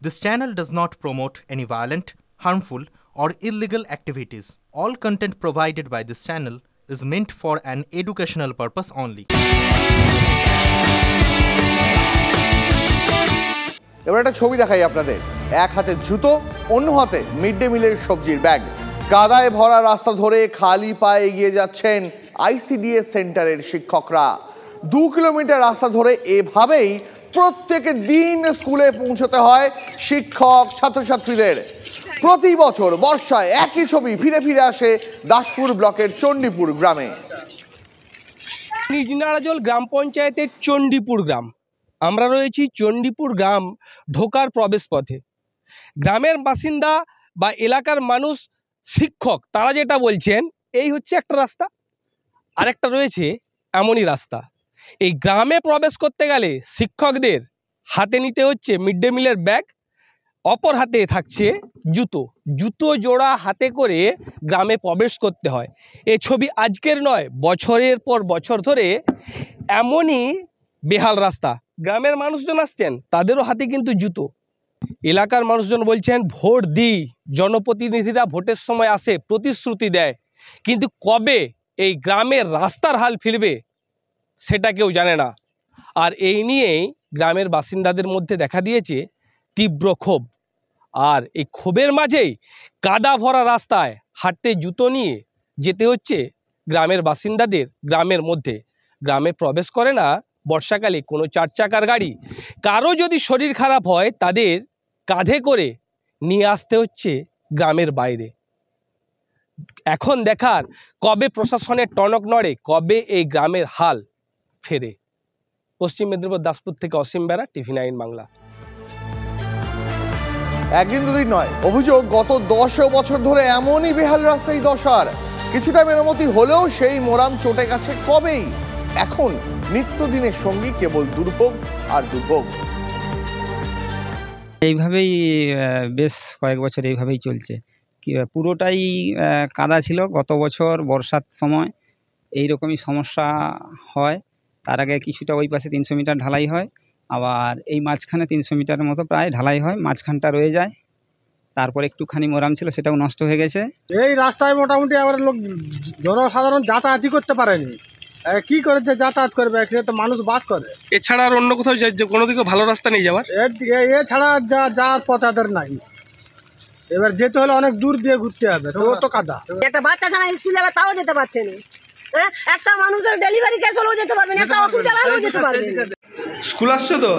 This channel does not promote any violent, harmful, or illegal activities. All content provided by this channel is meant for an educational purpose only. এবার একটা ছবি দেখাই আপনাদের। এক হাতে জুতো, অন্য হাতে মিড ডে মিলের সবজির ব্যাগ। কাদায় ভরা রাস্তা ধরে খালি পায়ে এগিয়ে যাচ্ছেন আইসিডিএস সেন্টারের শিক্ষকরা। 2 কিলোমিটার রাস্তা ধরে এভাবেই প্রত্যেক দিন স্কুলে পৌঁছতে হয় শিক্ষক ছাত্রছাত্রীদের। প্রতি বছর বর্ষায় একই ছবি ফিরে ফিরে আসে দাসপুর ব্লকের চণ্ডীপুর গ্রামে। নিজনারাজল গ্রাম পঞ্চায়েতের চণ্ডীপুর গ্রাম। আমরা রয়েছি চণ্ডীপুর গ্রাম ঢোকার প্রবেশ পথে। গ্রামের বাসিন্দা বা এলাকার মানুষ, শিক্ষক, তারা যেটা বলছেন এই হচ্ছে একটা রাস্তা, আরেকটা রয়েছে এমনই রাস্তা। এই গ্রামে প্রবেশ করতে গেলে শিক্ষকদের হাতে নিতে হচ্ছে মিড ডে মিলের ব্যাগ, অপর হাতে থাকছে জুতো জোড়া হাতে করে গ্রামে প্রবেশ করতে হয়। এই ছবি আজকের নয়, বছরের পর বছর ধরে এমনই বেহাল রাস্তা। গ্রামের মানুষজন আসছেন, তাদেরও হাতে কিন্তু জুতো। এলাকার মানুষজন বলছেন ভোট দিই, জনপ্রতিনিধিরা ভোটের সময় আসে, প্রতিশ্রুতি দেয়, কিন্তু কবে এই গ্রামের রাস্তার হাল ফিরবে সেটা কেউ জানে না। আর এই নিয়েই গ্রামের বাসিন্দাদের মধ্যে দেখা দিয়েছে তীব্র ক্ষোভ। আর এই ক্ষোভের মাঝেই কাদা ভরা রাস্তায় হাঁটতে জুতো নিয়ে যেতে হচ্ছে গ্রামের বাসিন্দাদের। গ্রামের মধ্যে গ্রামে প্রবেশ করে না বর্ষাকালে কোনো 4 চাকার গাড়ি। কারো যদি শরীর খারাপ হয় তাদের কাঁধে করে নিয়ে আসতে হচ্ছে গ্রামের বাইরে। এখন দেখার কবে প্রশাসনের টনক নড়ে, কবে এই গ্রামের হাল ফেরে। পশ্চিম মেদিনীপুর দাসপুর থেকে অসীম বেরা, TV9 বাংলা। একদিন দুদিন নয়, অভিযোগ গত 10 বছর ধরে এমনই বেহাল রাস্তায় দশার। কিছুটা মেরামতি হলেও সেই মোরাম চটে গেছে কবেই। এখন নিত্যদিনের সঙ্গী কেবল দুর্ভোগ আর দুর্ভোগ। এইভাবেই বেশ কয়েক বছর এইভাবেই চলছে। পুরোটাই কাদা ছিল। গত বছর বর্ষার সময় এই রকমই সমস্যা হয়। তার আগে কিছুটা ওই পাশে 300 মিটার ঢালাই হয়, আবার এই মাঝখানে 300 মিটারের মতো প্রায় ঢালাই হয়, মাঝখানটা রয়ে যায়। তারপর একটুখানি মোরাম ছিল, সেটাও নষ্ট হয়ে গেছে। এই রাস্তায় মোটামুটি আবার লোক জনসাধারণ যাতায়াতই করতে পারেনি। কি করেছে, যাতায়াত করবে, এখানে তো মানুষ বাস করে। এছাড়া আর অন্য কোথাও কোনো দিকে ভালো রাস্তা নেই যাওয়ার। এছাড়া যাওয়ার পথ তাদের নাই। এবার যেতে হলে অনেক দূর দিয়ে ঘুরতে হবে, তো তো কাদা। একটা বাচ্চা ছাড়া স্কুলে যাবে তাও যেতে পারছে না। হ্যাঁ, একটা মানুষের ডেলিভারি কেস হলেও যেতে পারবে না, একটা হসপিটাল হলেও যেতে পারবে না। স্কুল আসছো তো,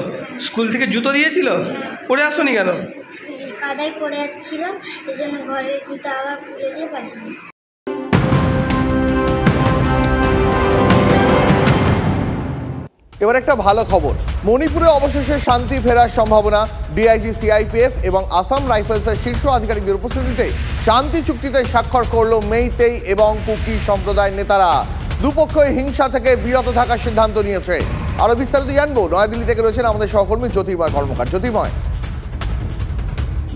স্কুল থেকে জুতো দিয়েছিল, পরে আসোনি কেন? কাদায় পড়ে যাচ্ছিলাম, এই জন্য ঘরে জুতো আবার খুলে দিয়ে পাঠিয়ে। এবার একটা ভালো খবর, মণিপুরে অবশেষে শান্তি ফেরার সম্ভাবনা। ডিআইজি, সিআইপিএফ এবং আসাম রাইফেলসের শীর্ষ আধিকারিকদের উপস্থিতিতে শান্তি চুক্তিতে স্বাক্ষর করল মেইতেই এবং কুকি সম্প্রদায়ের নেতারা। দুপক্ষই হিংসা থেকে বিরত থাকার সিদ্ধান্ত নিয়েছে। আরো বিস্তারিত জানবো, নয়াদিল্লি থেকে রয়েছেন আমাদের সহকর্মী জ্যোতির্ময় কর্মকার। জ্যোতির্ময়,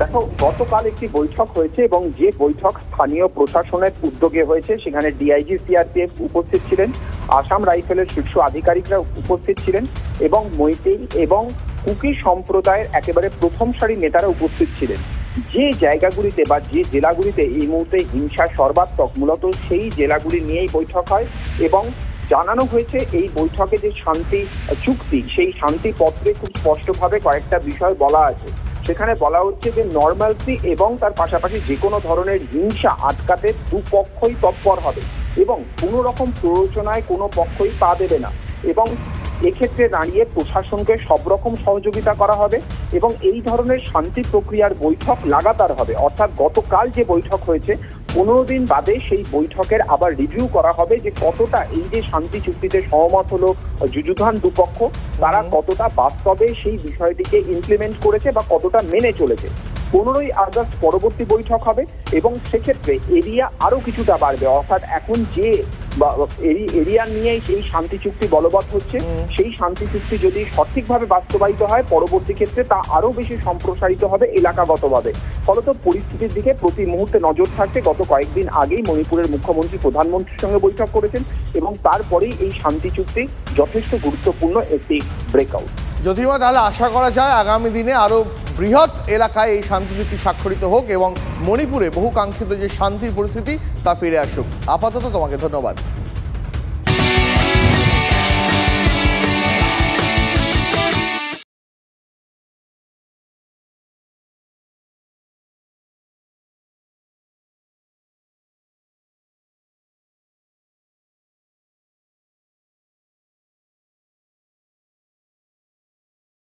দেখো, গতকাল একটি বৈঠক হয়েছে এবং যে বৈঠক স্থানীয় প্রশাসনের উদ্যোগে হয়েছে, সেখানে ডিআইজি, সিআরপিএফ উপস্থিত ছিলেন, আসাম রাইফেলের শীর্ষ আধিকারিকরা উপস্থিত ছিলেন এবং মেইতেই এবং কুকি সম্প্রদায়ের একেবারে প্রথম সারি নেতারা উপস্থিত ছিলেন। যে জায়গাগুলিতে বা যে জেলাগুলিতে এই মুহূর্তে হিংসা সর্বাত্মক, মূলত সেই জেলাগুলি নিয়েই বৈঠক হয় এবং জানানো হয়েছে এই বৈঠকে যে শান্তি চুক্তি, সেই শান্তি পত্রে খুব স্পষ্টভাবে কয়েকটা বিষয় বলা আছে। সেখানে বলা হচ্ছে যে নর্মালসি এবং তার পাশাপাশি যে কোনো ধরনের হিংসা আটকাতে দুপক্ষই তৎপর হবে এবং কোনো রকম প্ররোচনায় কোনো পক্ষই পা দেবে না এবং এক্ষেত্রে দাঁড়িয়ে প্রশাসনকে সব রকম সহযোগিতা করা হবে এবং এই ধরনের শান্তি প্রক্রিয়ার বৈঠক লাগাতার হবে। অর্থাৎ গতকাল যে বৈঠক হয়েছে 15 দিন বাদে সেই বৈঠকের আবার রিভিউ করা হবে যে কতটা এই যে শান্তি চুক্তিতে সহমত হলো যুযুধান দুপক্ষ, তারা কতটা বাস্তবে সেই বিষয়টিকে ইমপ্লিমেন্ট করেছে বা কতটা মেনে চলেছে। 15ই আগস্ট পরবর্তী বৈঠক হবে এবং সেক্ষেত্রে এরিয়া আরো কিছুটা বাড়বে। অর্থাৎ এখন যে এরিয়া নিয়ে সেই শান্তি চুক্তি বলবৎ হচ্ছে, সেই শান্তি চুক্তি যদি সঠিকভাবে বাস্তবায়িত হয় পরবর্তী ক্ষেত্রে তা আরো বেশি সম্প্রসারিত হবে এলাকাগতভাবে। ফলত পরিস্থিতির দিকে প্রতি মুহূর্তে নজর থাকছে। গত কয়েকদিন আগেই মণিপুরের মুখ্যমন্ত্রী প্রধানমন্ত্রীর সঙ্গে বৈঠক করেছেন এবং তারপরেই এই শান্তি চুক্তি যথেষ্ট গুরুত্বপূর্ণ একটি ব্রেকআউট। জ্যোতির্ময়, তাহলে আশা করা যায় আগামী দিনে আরো বৃহৎ এলাকায় এই শান্তি চুক্তি স্বাক্ষরিত হোক এবং মণিপুরে বহু কাঙ্ক্ষিত যে শান্তির পরিস্থিতি তা ফিরে আসুক। আপাতত তোমাকে ধন্যবাদ।